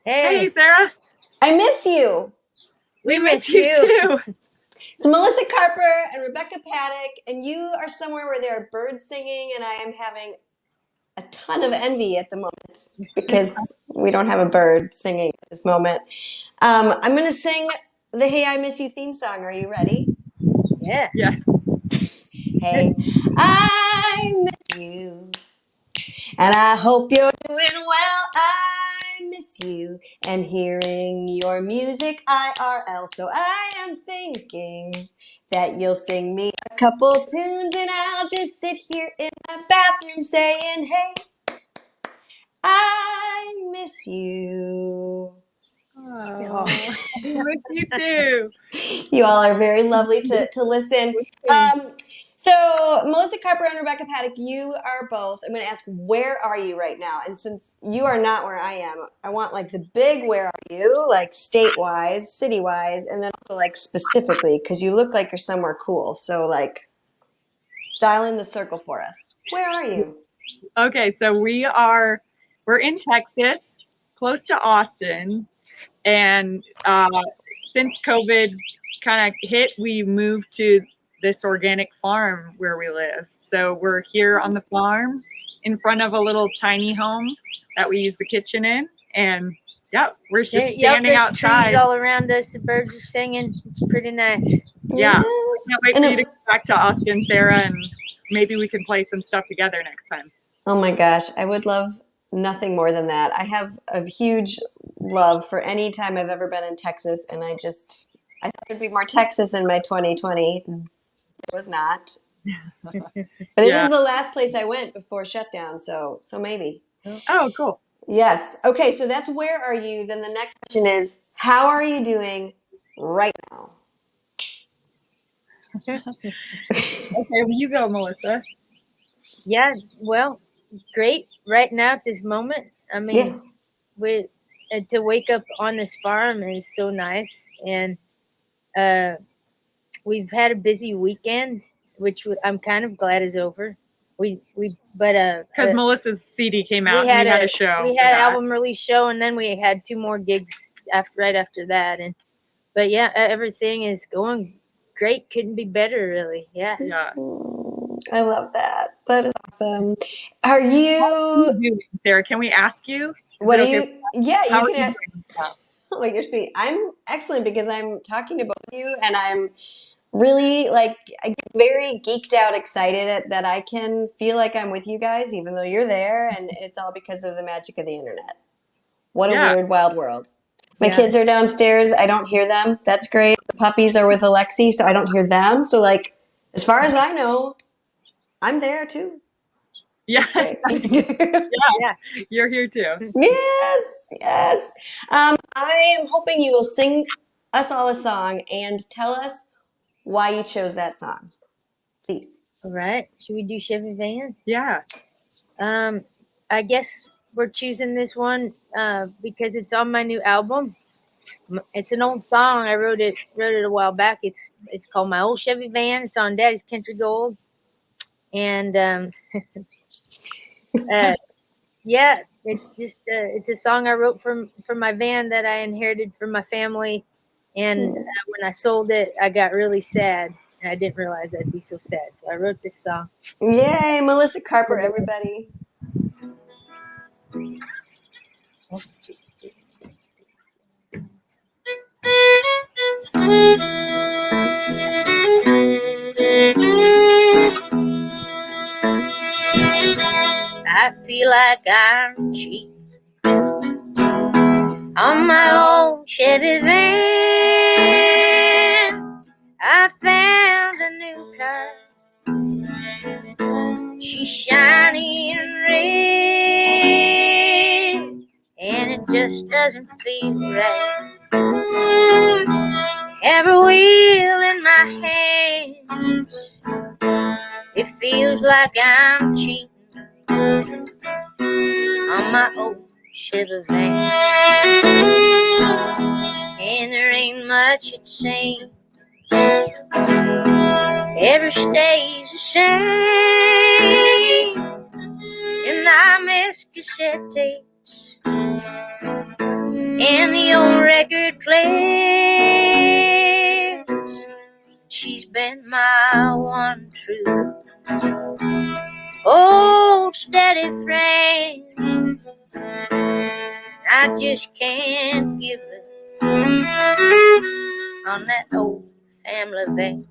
Hey, Sarah. I miss you. We miss you too. It's Melissa Carper and Rebecca Patek, and you are somewhere where there are birds singing, and I am having a ton of envy at the moment because we don't have a bird singing at this moment. I'm going to sing the Hey, I Miss You theme song. Are you ready? Yeah. Yes. Hey, I miss you, and I hope you're doing well. I miss you and hearing your music IRL. So I am thinking that you'll sing me a couple tunes, and I'll just sit here in my bathroom saying, hey, I miss you. Oh, we miss you too. You all are very lovely to listen. So Melissa Carper and Rebecca Patek, you are both. I'm going to ask, where are you right now? And since you are not where I am, I want like the big where are you, like state-wise, city-wise, and then also like specifically, because you look like you're somewhere cool. So like dial in the circle for us. Where are you? Okay, so we're in Texas, close to Austin, and since COVID kind of hit, we moved to this organic farm where we live. So we're here on the farm in front of a little tiny home that we use the kitchen in, and yeah, we're just standing there's outside. trees all around us. The birds are singing. It's pretty nice. Yeah, Yes. I can't wait for you to come back to Austin, Sarah, and maybe we can play some stuff together next time. Oh my gosh, I would love nothing more than that. I have a huge love for any time I've ever been in Texas, and I thought there'd be more Texas in my 2020. There was not. But it is the last place I went before shutdown, so maybe. Oh, cool. Yes. Okay, so that's where are you? Then the next question is, how are you doing right now? Okay, well, you go, Melissa. Yeah, well, great right now at this moment. I mean, to wake up on this farm is so nice, and we've had a busy weekend, which I'm kind of glad is over. Because Melissa's CD came out, we had a show. We had an album release show, and then we had 2 more gigs right after that. But yeah, everything is going great. Couldn't be better, really. Yeah. I love that. That is awesome. Are you doing, Sarah? Can we ask you? What are you? Yeah, you can ask. Oh, you're sweet. I'm excellent because I'm talking to both of you, and I'm really I get very geeked out, excited that I can feel like I'm with you guys, even though you're there, and it's all because of the magic of the internet. What a weird, wild world. My kids are downstairs. I don't hear them. That's great. The puppies are with Alexi, so I don't hear them. So, as far as I know, I'm there too. Yes. You're here too. Yes. I am hoping you will sing us all a song and tell us why you chose that song, please. All right. Should we do Chevy Van? Yeah. I guess we're choosing this one because it's on my new album. It's an old song. I wrote it a while back. It's called My Old Chevy Van. It's on Daddy's Country Gold. And yeah, it's just it's a song I wrote from my van that I inherited from my family. And when I sold it, I got really sad. And I didn't realize I'd be so sad. So I wrote this song. Yay, Melissa Carper, everybody. I feel like I'm cheap on my old Chevy van. I found a new car. She's shiny and red, and it just doesn't feel right. Every wheel in my hands, it feels like I'm cheating on my old Chevy van. And there ain't much it seems, ever stays the same. And I miss cassette tapes and the old record players. She's been my one true old steady friend. I just can't give it on that old family van.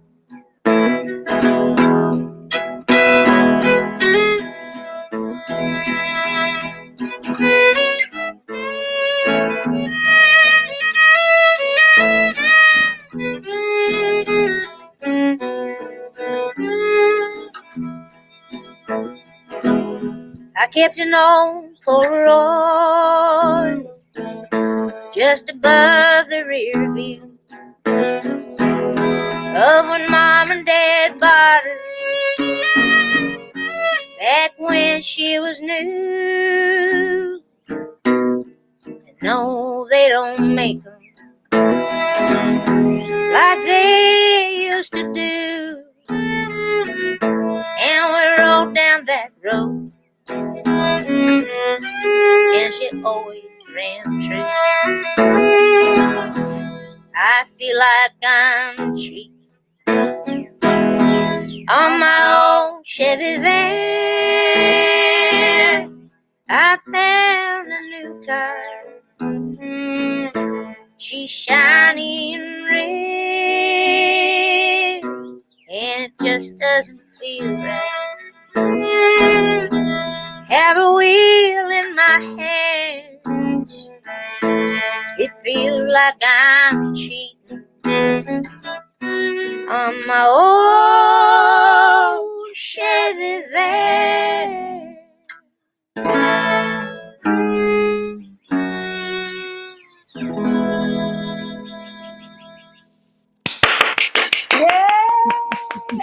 I kept an old Polaroid just above the rear view of when Mom and Dad bought her back when she was new. And no, they don't make them like they used to do. And we rode down that road, and she always ran true. I feel like I'm cheap on my old Chevy van. I found a new car, she's shiny and red, and it just doesn't feel right. Have a wheel in my hands, it feels like I'm cheating on my old Chevy van. Yay!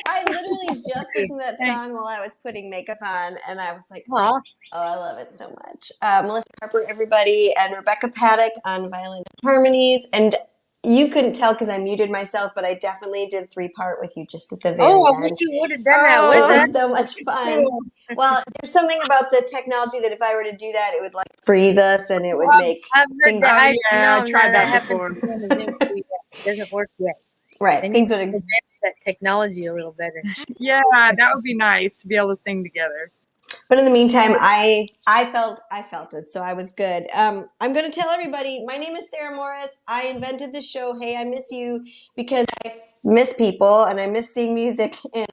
I literally just listened to that song while I was putting makeup on, and I was like, Aw. oh, I love it so much. Melissa Carper, everybody, and Rebecca Patek on violin and harmonies. And you couldn't tell because I muted myself, but I definitely did 3-part with you just at the very Oh, I end. wish you would have done that Oh, with It us. was so much fun. Well, there's something about the technology that if I were to do that, it would like freeze us and it would make I've heard things that. Oh, I yeah, I no, tried that happens before. to me on the Zoom too. It doesn't work yet. right. They need Things to would. advance that technology a little better. Yeah, that would be nice to be able to sing together. But in the meantime, I felt it, so I was good. I'm going to tell everybody. My name is Sarah Morris. I invented this show. Hey, I miss you because I miss people and I miss seeing music in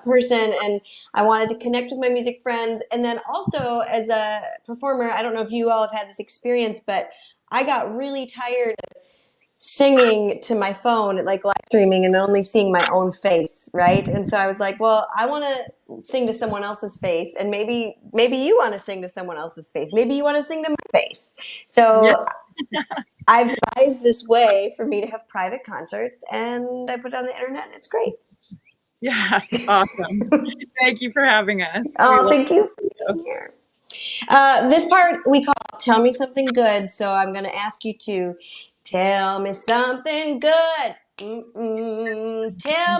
person, and I wanted to connect with my music friends. And then also as a performer, I don't know if you all have had this experience, but I got really tired of singing to my phone, like live streaming and only seeing my own face, right? And so I was like, well, I want to sing to someone else's face, and maybe you want to sing to someone else's face. Maybe you want to sing to my face. So I've devised this way for me to have private concerts, and I put it on the internet, and it's great. Yeah, awesome. Thank you for having us. Oh, thank you for being here. This part we call Tell Me Something Good. So I'm going to ask you to tell me something good. Tell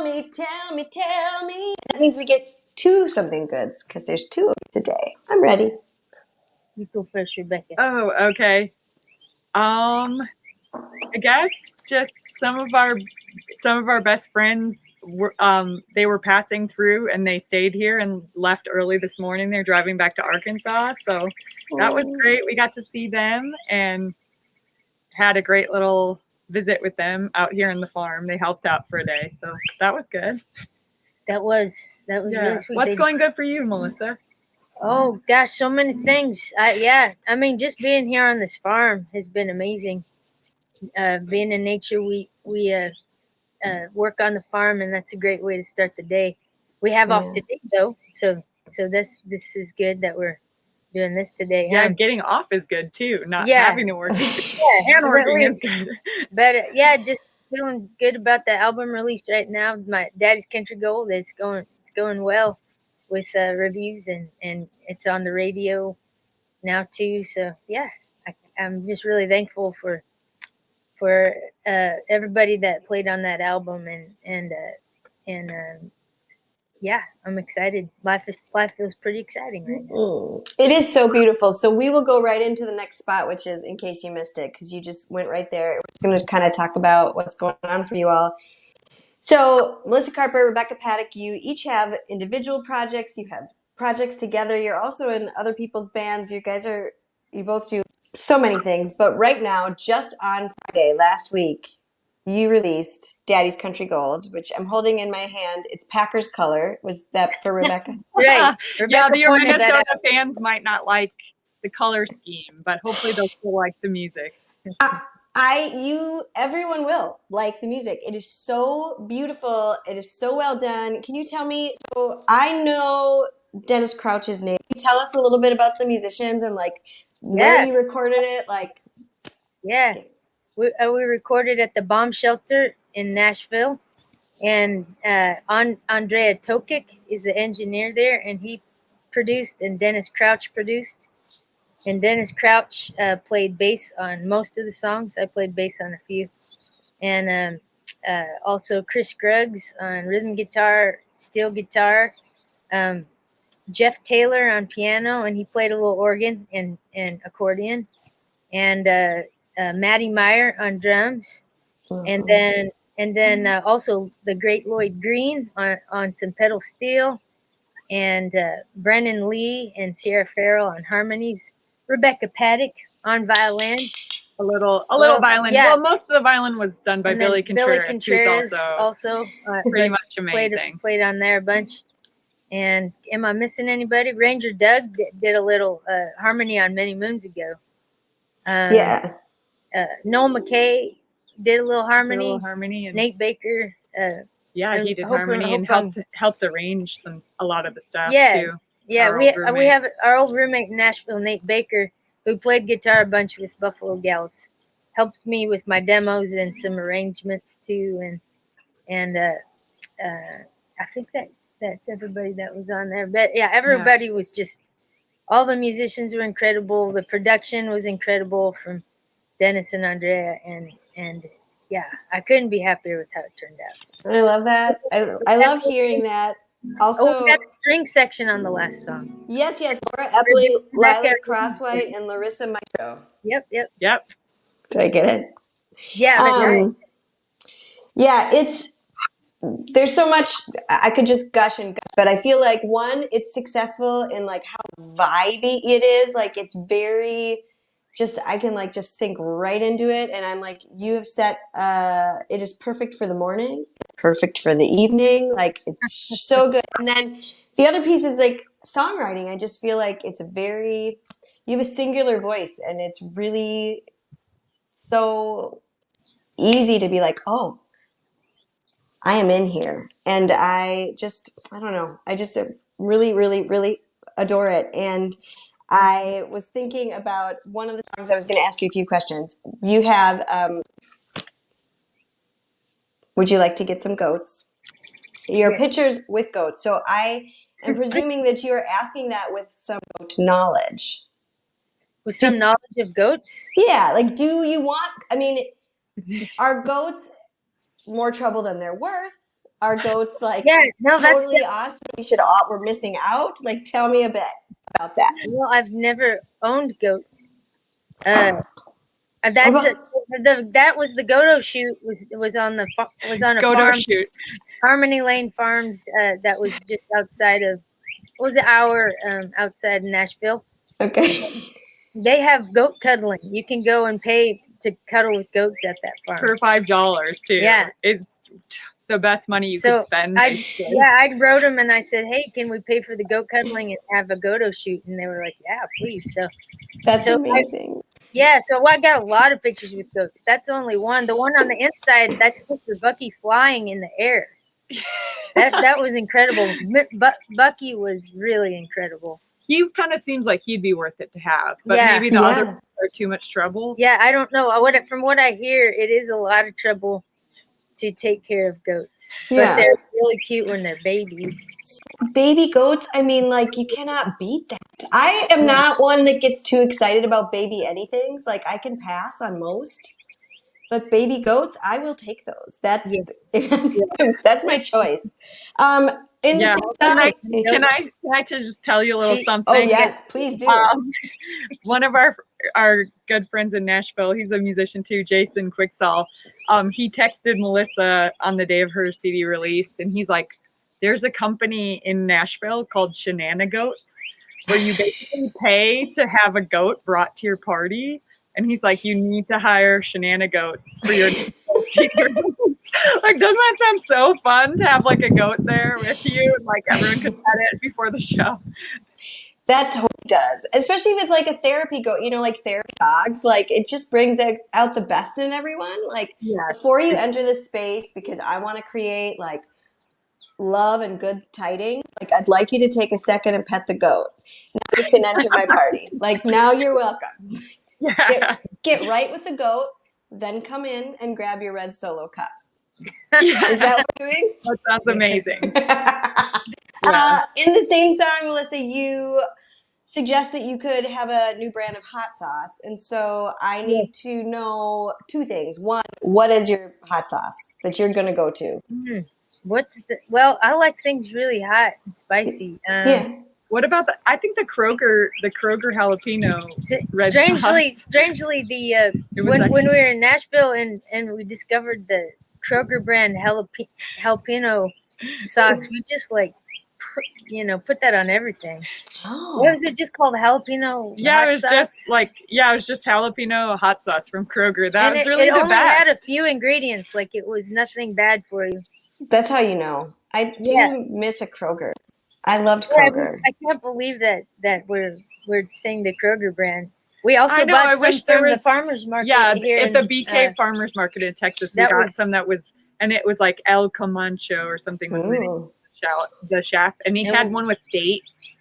me, tell me, tell me. That means we get 2 something goods because there's 2 of them today. I'm ready. You go first, Rebecca. Oh, okay. I guess just some of our best friends were they were passing through and they stayed here and left early this morning. They're driving back to Arkansas, so that was great. We got to see them and had a great little visit with them out here in the farm. They helped out for a day, so that was good. That was really sweet. What's going good for you, Melissa? Oh gosh, so many things. I mean, just being here on this farm has been amazing. Being in nature, we work on the farm, and that's a great way to start the day. We have off today though, so this is good that we're doing this today. Yeah, getting off is good too. Not Yeah. having to work is good. Yeah, And working is good. but yeah, just feeling good about the album release right now. My Daddy's Country Gold is going well with reviews, and it's on the radio now too. So yeah, I'm just really thankful for everybody that played on that album, and yeah, I'm excited. Life feels pretty exciting right now. It is so beautiful. So we will go right into the next spot, which is in case you missed it, because you just went right there. We're going to kind of talk about what's going on for you all. So Melissa Carper, Rebecca Patek, you each have individual projects. You have projects together. You're also in other people's bands. You both do so many things. But right now, just on Friday, last week, you released Daddy's Country Gold, which I'm holding in my hand. It's Packers color. Was that for Rebecca? Right. Yeah, Rebecca the pointed that Minnesota out. fans might not like the color scheme, but hopefully they'll still like the music. Everyone will like the music. It is so beautiful. It is so well done. Can you tell me? So I know Dennis Crouch's name. Can you tell us a little bit about the musicians and like where Yeah. you recorded it? Like, Yeah. We recorded at the bomb shelter in Nashville, and Andrea Tokic is the engineer there, and he produced, and Dennis Crouch produced. And Dennis Crouch played bass on most of the songs. I played bass on a few. And also Chris Scruggs on rhythm guitar, steel guitar. Jeff Taylor on piano, and he played a little organ and accordion. And Matty Meyer on drums. And then also the great Lloyd Green on some pedal steel, and Brennan Lee and Sierra Farrell on harmonies, Rebecca Patek on violin, A little violin. yeah. Well, most of the violin was done by and then Billy Contreras, who's also pretty much amazing. Played on there a bunch. And am I missing anybody? Ranger Doug did a little harmony on Many Moons Ago. yeah. Noel McKay did a little harmony. And Nate Baker. yeah, he did harmony and helped arrange a lot of the stuff too. Yeah, we have our old roommate in Nashville, Nate Baker, who played guitar a bunch with Buffalo Gals. Helped me with my demos and some arrangements too, and I think that's everybody that was on there. But yeah, everybody was just, all the musicians were incredible. The production was incredible from Dennis and Andrea, and yeah, I couldn't be happier with how it turned out. I love that. I love hearing that. Also, we had a string section on the last song. yes, Laura Eppley, Lila Crosswhite, and Larissa Maestro. Yep. Did I get it? Yeah, yeah, there's so much I could just gush and gush, but I feel like one, it's successful in like how vibey it is. Like it's very I can like just sink right into it. And I'm like, you have set, it is perfect for the morning, perfect for the evening. Like it's just so good. And then the other piece is like songwriting. I just feel like you have a singular voice, and it's really so easy to be like, oh, I am in here. And I don't know. I just really, really, really adore it. And I was thinking about one of the songs. I was going to ask you a few questions. You have, would you like to get some goats? Your pictures with goats. So I am presuming that you are asking that with some goat knowledge. With some knowledge of goats? Yeah. Like, do you want, are goats more trouble than they're worth? Are goats like totally awesome? We're missing out. Like, tell me a bit about that. Well, I've never owned goats. That was the Godo shoot. Was on a Godo farm, shoot. Harmony Lane Farms. That was just outside of. It was an hour outside Nashville. Okay. They have goat cuddling. You can go and pay to cuddle with goats at that farm for $5 too. Yeah, it's the best money you could spend. I wrote them and I said, "Hey, can we pay for the goat cuddling and have a Godo shoot?" And they were like, "Yeah, please." So that's amazing. So I got a lot of pictures with goats. That's only one. The one on the inside, that's Mr. Bucky flying in the air. That was incredible. Bucky was really incredible. He kind of seems like he'd be worth it to have, but maybe the other are too much trouble. Yeah, I don't know. From what I hear, it is a lot of trouble to take care of goats. But they're really cute when they're babies. Baby goats, like, you cannot beat that. I am not one that gets too excited about baby anythings. Like, I can pass on most. But baby goats, I will take those. That's my choice. In the Yeah. same Can I song. just tell you a little She- Oh something? yes, please do. One of our good friends in Nashville, he's a musician too, Jason Quicksall. He texted Melissa on the day of her CD release, and he's like, "There's a company in Nashville called Shenanigoats, where you basically pay to have a goat brought to your party." And he's like, "You need to hire Shenanigoats for your CD release." Like, doesn't that sound so fun to have like a goat there with you, and like everyone could pet it before the show? That totally does, especially if it's like a therapy goat, like therapy dogs. Like it just brings out the best in everyone. Like Yes. before you enter this space, because I want to create like love and good tidings. Like I'd like you to take a second and pet the goat. Now you can enter my party. Like now you're welcome. Yeah. Get right with the goat, then come in and grab your red Solo cup. Yeah. Is that what we're doing? That sounds amazing. Yeah. In the same song, Melissa, you suggest that you could have a new brand of hot sauce. And so I need to know two things. One, what is your hot sauce that you're going to go to? Well, I like things really hot and spicy. Yeah. What about I think the Kroger jalapeno red sauce. Strangely, It was when actually- we were in Nashville and we discovered the Kroger brand jalapeno sauce, we just like put that on everything. Oh. What was it just called? Jalapeno? Yeah, hot it was sauce? just jalapeno hot sauce from Kroger. That And was it really the only best. had a few ingredients. Like it was nothing bad for you. That's how you know. I do miss a Kroger. I loved Kroger. I can't believe that we're saying the Kroger brand. We also I know, bought I some wish there from the was- farmers market. Yeah, here at in, the BK Farmers Market in Texas, we that got was- some that was, and it was like El Comancho or something was the name of the chef, and he had one with dates.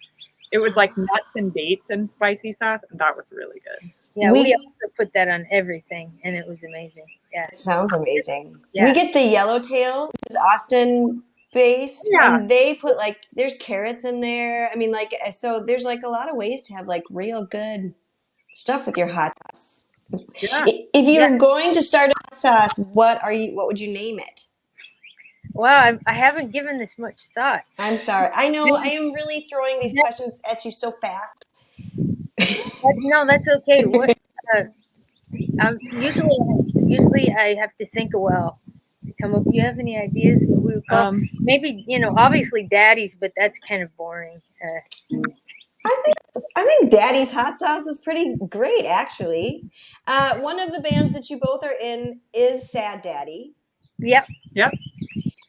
It was like nuts and dates and spicy sauce, and that was really good. Yeah, we also put that on everything, and it was amazing. Yeah, It sounds amazing. Yeah. We get the yellowtail, which is Austin based, and they put like there's carrots in there. I mean, like so there's like a lot of ways to have like real good stuff with your hot sauce. Yeah. If you're going to start a hot sauce, what would you name it? Wow, I haven't given this much thought. I'm sorry. I know I am really throwing these questions at you so fast. No, that's okay. What? Usually I have to think a while to come up. Do you have any ideas what we would call? Maybe obviously Daddy's, but that's kind of boring. I think Daddy's hot sauce is pretty great, actually. One of the bands that you both are in is Sad Daddy. Yep.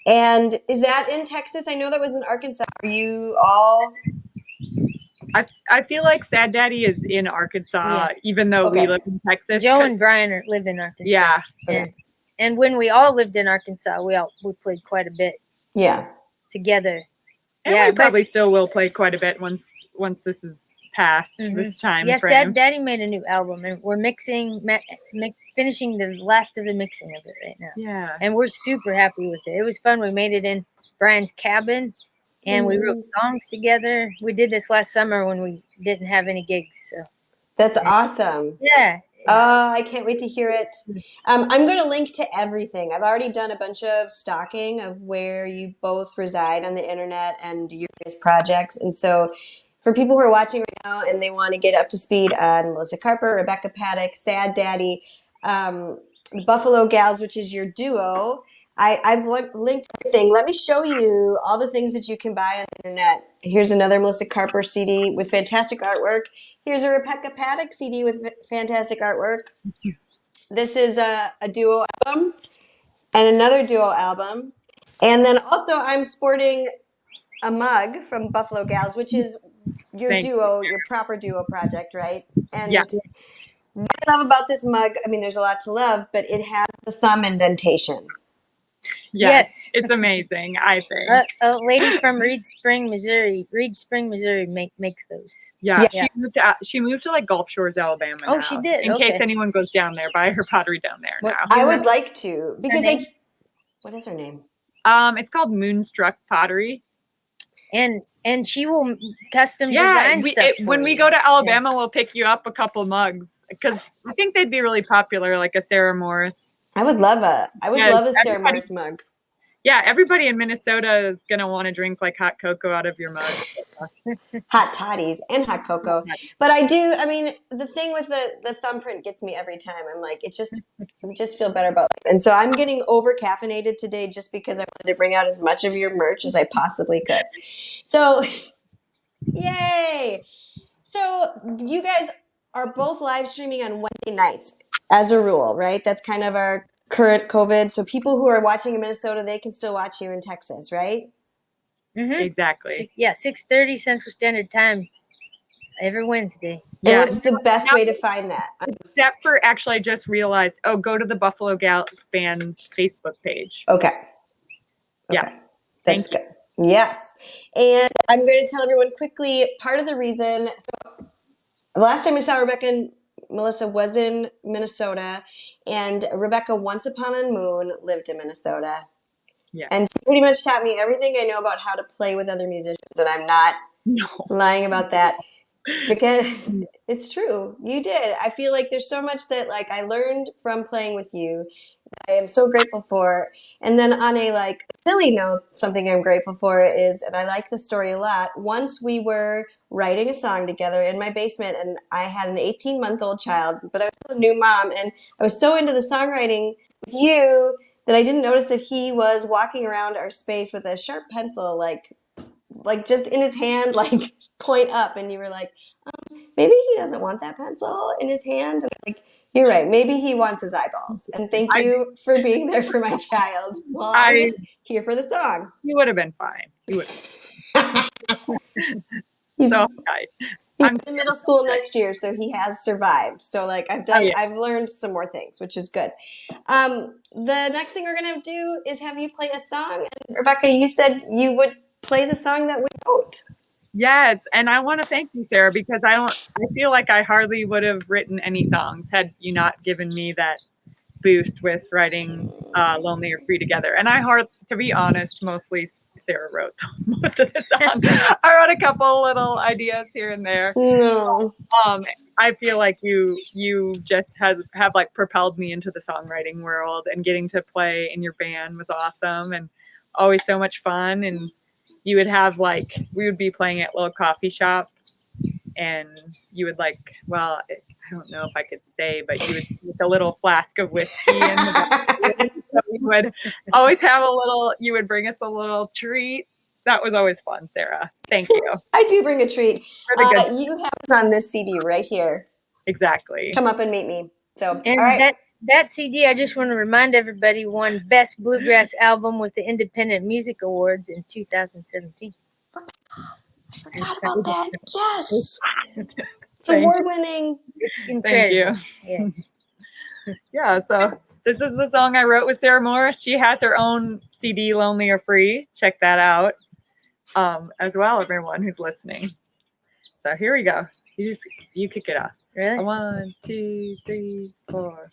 And is that in Texas? I know that was in Arkansas. Are you all? I feel like Sad Daddy is in Arkansas, even though we live in Texas. Joe and Brian live in Arkansas. Yeah. And when we all lived in Arkansas, we played quite a bit. Yeah. Together. And we probably still will play quite a bit once this is past this time frame. Sad Daddy made a new album, and we're finishing the last of the mixing of it right now. Yeah. And we're super happy with it. It was fun. We made it in Brian's cabin, and we wrote songs together. We did this last summer when we didn't have any gigs. So that's awesome. Yeah. I can't wait to hear it. I'm going to link to everything. I've already done a bunch of stalking of where you both reside on the internet and your guys' projects. And so for people who are watching right now and they want to get up to speed on Melissa Carper, Rebecca Patek, Sad Daddy, the Buffalo Gals, which is your duo, I've linked everything. Let me show you all the things that you can buy on the internet. Here's another Melissa Carper CD with fantastic artwork. Here's a Rebecca Patek CD with fantastic artwork. This is a duo album and another duo album. And then also I'm sporting a mug from Buffalo Gals, which is your your proper duo project, right? And what I love about this mug, I mean, there's a lot to love, but it has the thumb indentation. Yes, it's amazing. I think a lady from Reed Spring, Missouri, makes those. Yeah. She moved to like Gulf Shores, Alabama. Oh, now. she did. In case anyone goes down there, buy her pottery down there now. I would like to because what is her name? It's called Moonstruck Pottery. And she will custom design stuff. When we go to Alabama, we'll pick you up a couple mugs because I think they'd be really popular, like a Sarah Morris. I would love a Sarah Morris mug. Yeah, everybody in Minnesota is gonna want to drink like hot cocoa out of your mug. Hot toddies and hot cocoa. But I mean, the thing with the thumbprint gets me every time. I'm like, I just feel better about it. And so I'm getting over caffeinated today just because I wanted to bring out as much of your merch as I possibly could. So, yay! So you guys are both live streaming on Wednesday nights as a rule, right? That's kind of our current COVID. So people who are watching in Minnesota, they can still watch you in Texas, right? Mm-hmm. Exactly. Yeah, 6:30 Central Standard Time every Wednesday. And what's the best way to find that? Except for, actually, I just realized, go to the Buffalo Gals Band Facebook page. Okay. Yes. That's good. Yes. And I'm going to tell everyone quickly, part of the reason, so the last time I saw Rebecca and Melissa was in Minnesota, and Rebecca, once upon a moon, lived in Minnesota. Yeah. And she pretty much taught me everything I know about how to play with other musicians, and I'm not lying about that because it's true. You did. I feel like there's so much that like I learned from playing with you. I am so grateful for. And then on a like silly note, something I'm grateful for is, and I like the story a lot. Once we were writing a song together in my basement, and I had an 18-month-old child, but I was still a new mom, and I was so into the songwriting with you that I didn't notice that he was walking around our space with a sharp pencil, like just in his hand, like point up, and you were like, maybe he doesn't want that pencil in his hand. And I'm like, you're right. Maybe he wants his eyeballs. And thank you for being there for my child. Well, I'm just here for the song. He would have been fine. He would have. He's So in middle school next year, so he has survived. So like I've learned some more things, which is good. The next thing we're gonna do is have you play a song. And Rebecca, you said you would play the song that we wrote. Yes, and I want to thank you, Sarah, because I feel like I hardly would have written any songs had you not given me that boost with writing Lonely or Free together. And to be honest, mostly Sarah wrote most of the song. I wrote a couple little ideas here and there. No. I feel like you just have like propelled me into the songwriting world, and getting to play in your band was awesome and always so much fun. And you would have we would be playing at little coffee shops, and you would I don't know if I could say, but you would with a little flask of whiskey in the so we would always have you would bring us a little treat. That was always fun, Sarah. Thank you. I do bring a treat. You have us on this CD right here. Exactly. Come up and meet me. So, and all right. That CD, I just want to remind everybody, won Best Bluegrass Album with the Independent Music Awards in 2017. I forgot about that. Yes. It's award-winning. It's incredible. Thank you. Yes. Yeah, so this is the song I wrote with Sarah Morris. She has her own CD, Lonely or Free. Check that out as well, everyone who's listening. So here we go. You kick it off. Really? 1, 2, 3, 4.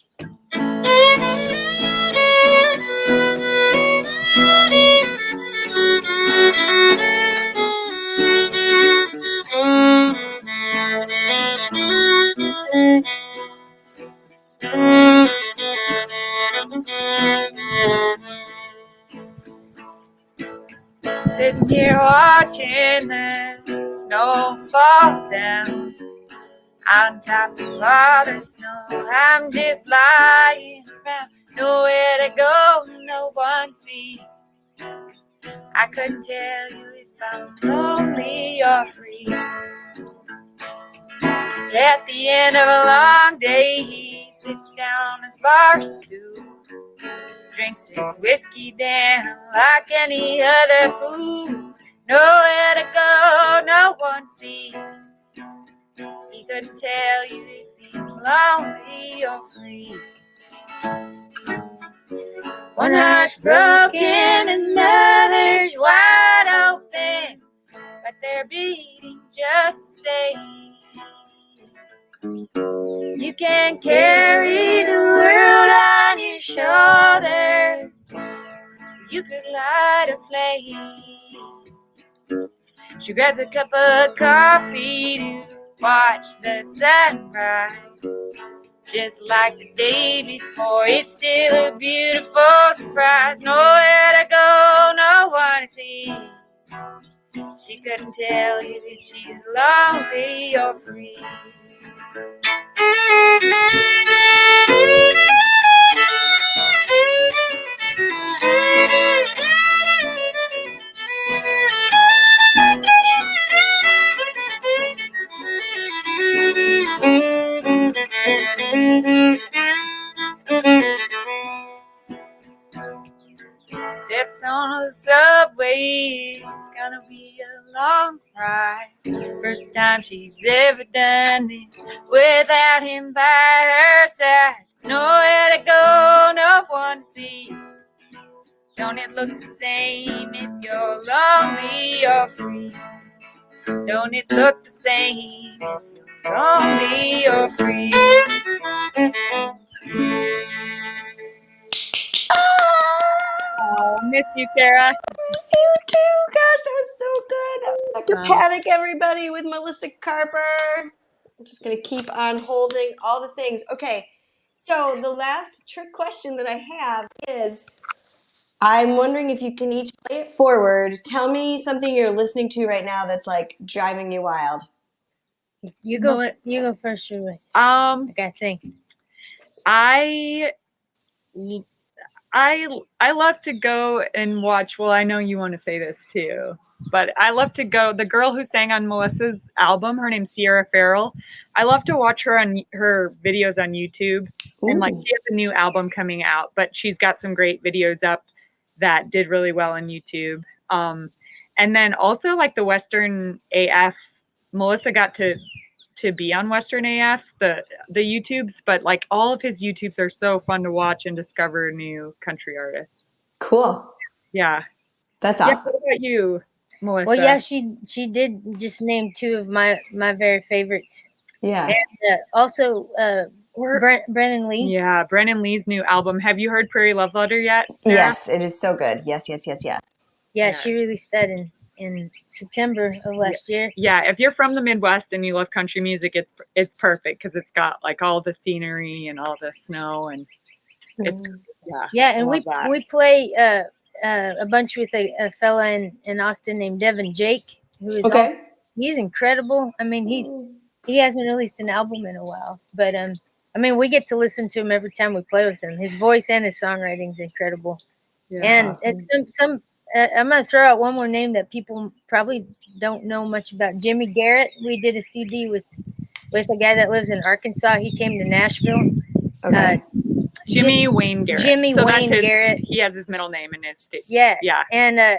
Sitting here watching the snow fall down on top of all the snow. I'm just lying around, nowhere to go, no one sees. I couldn't tell you if I'm lonely or free. At the end of a long day, he sits down on his bar stool, drinks his whiskey down like any other fool. Nowhere to go, no one sees. He couldn't tell you if he's lonely or free. One heart's broken, another's wide open, but they're beating just the same. You can carry the world on your shoulders, you could light a flame. She grabs a cup of coffee to watch the sunrise just like the day before. It's still a beautiful surprise. Nowhere to go, no one to see. She couldn't tell you if she's lonely or free. Steps on the subway, it's gonna be a long ride. First time she's ever done this without him by her side. Nowhere to go, no one to see. Don't it look the same if you're lonely or free? Don't it look the same if you're lonely or free? Oh, miss you, Sarah. Miss you too. Gosh, that was so good. Dr. Patek, everybody, with Melissa Carper. I'm just going to keep on holding all the things. Okay, so the last trick question that I have is, I'm wondering if you can each play it forward. Tell me something you're listening to right now that's like driving you wild. You go first, Shirley. I gotta think. I love to go and watch. Well, I know you want to say this too, but I love to go. The girl who sang on Melissa's album, her name's Sierra Farrell. I love to watch her on her videos on YouTube. And like she has a new album coming out, but she's got some great videos up that did really well on YouTube. And then also like the Western AF, Melissa got to be on Western AF, the YouTubes, but like all of his YouTubes are so fun to watch and discover new country artists. Cool. Yeah. That's awesome. What about you, Melissa? Well, yeah, she did just name two of my very favorites. Yeah. And also Brennan Lee. Yeah, Brennan Lee's new album. Have you heard Prairie Love Letter yet, Sarah? Yes, it is so good. Yes. Yeah, she released that in September of last year. Yeah, if you're from the Midwest and you love country music, it's perfect because it's got like all the scenery and all the snow and it's and we play a bunch with a fella in Austin named Devin Jake, who is he's incredible. I mean, he hasn't released an album in a while, but I mean, we get to listen to him every time we play with him. His voice and his songwriting is incredible. Yeah, and it's some I'm going to throw out one more name that people probably don't know much about. Jimmy Garrett. We did a CD with a guy that lives in Arkansas. He came to Nashville. Okay. Jimmy Wayne Garrett. Garrett. He has his middle name in his state. Yeah. And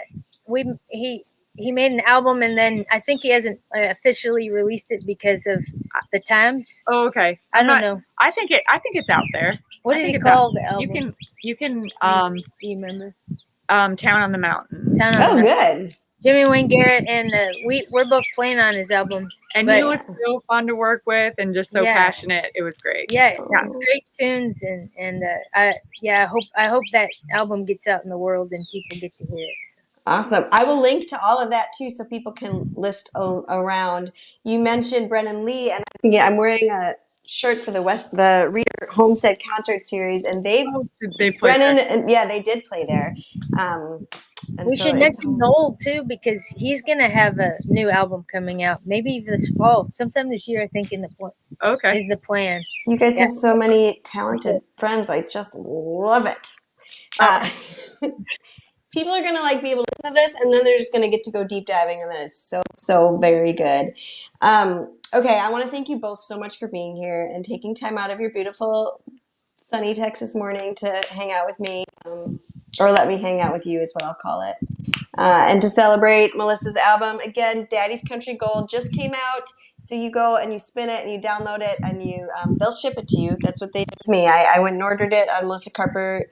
he made an album, and then I think he hasn't officially released it because of the times. Oh, okay. I don't know. I think it's out there. What did he call the album? You can. Do you remember? Town on the Mountain. Good. Jimmy Wayne Garrett, and we're both playing on his album. And he was so fun to work with and just so passionate. It was great. Yeah, it's great tunes, and I hope that album gets out in the world and people get to hear it. So. Awesome. I will link to all of that too so people can list around. You mentioned Brennan Lee, and I'm wearing a shirt for the Reader Homestead Concert Series, and they Brennan and they did play there. We should mention Noel too, because he's gonna have a new album coming out, maybe this fall, sometime this year. I think is the plan. You guys have so many talented friends. I just love it. People are gonna be able to listen to this, and then they're just gonna get to go deep diving, and that is so very good. Okay, I want to thank you both so much for being here and taking time out of your beautiful sunny Texas morning to hang out with me, or let me hang out with you is what I'll call it, and to celebrate Melissa's album. Again, Daddy's Country Gold just came out, so you go and you spin it and you download it, and they'll ship it to you. That's what they did with me. I went and ordered it on Melissa Carper.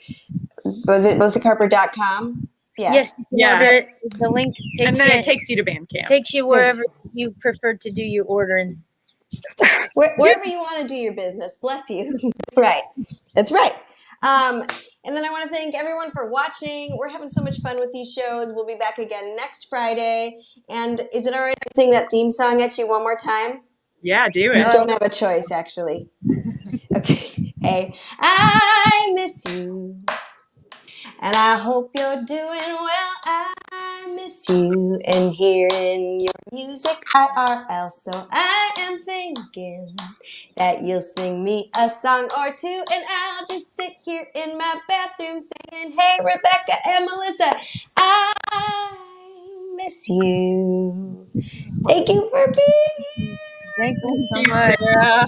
Was it melissacarper.com? Yes. Yeah. The link it takes you to Bandcamp. Takes you wherever you prefer to do your ordering. Wherever you want to do your business. Bless you. Right. That's right. And then I want to thank everyone for watching. We're having so much fun with these shows. We'll be back again next Friday. And is it all right to sing that theme song at you one more time? Yeah, do it. You don't have a choice, actually. Okay. Hey, I miss you. And I hope you're doing well. I miss you and hearing your music IRL. So I am thinking that you'll sing me a song or two, and I'll just sit here in my bathroom saying, hey, Rebecca and Melissa, I miss you. Thank you for being here. Thank you Thank so you, much. Sarah.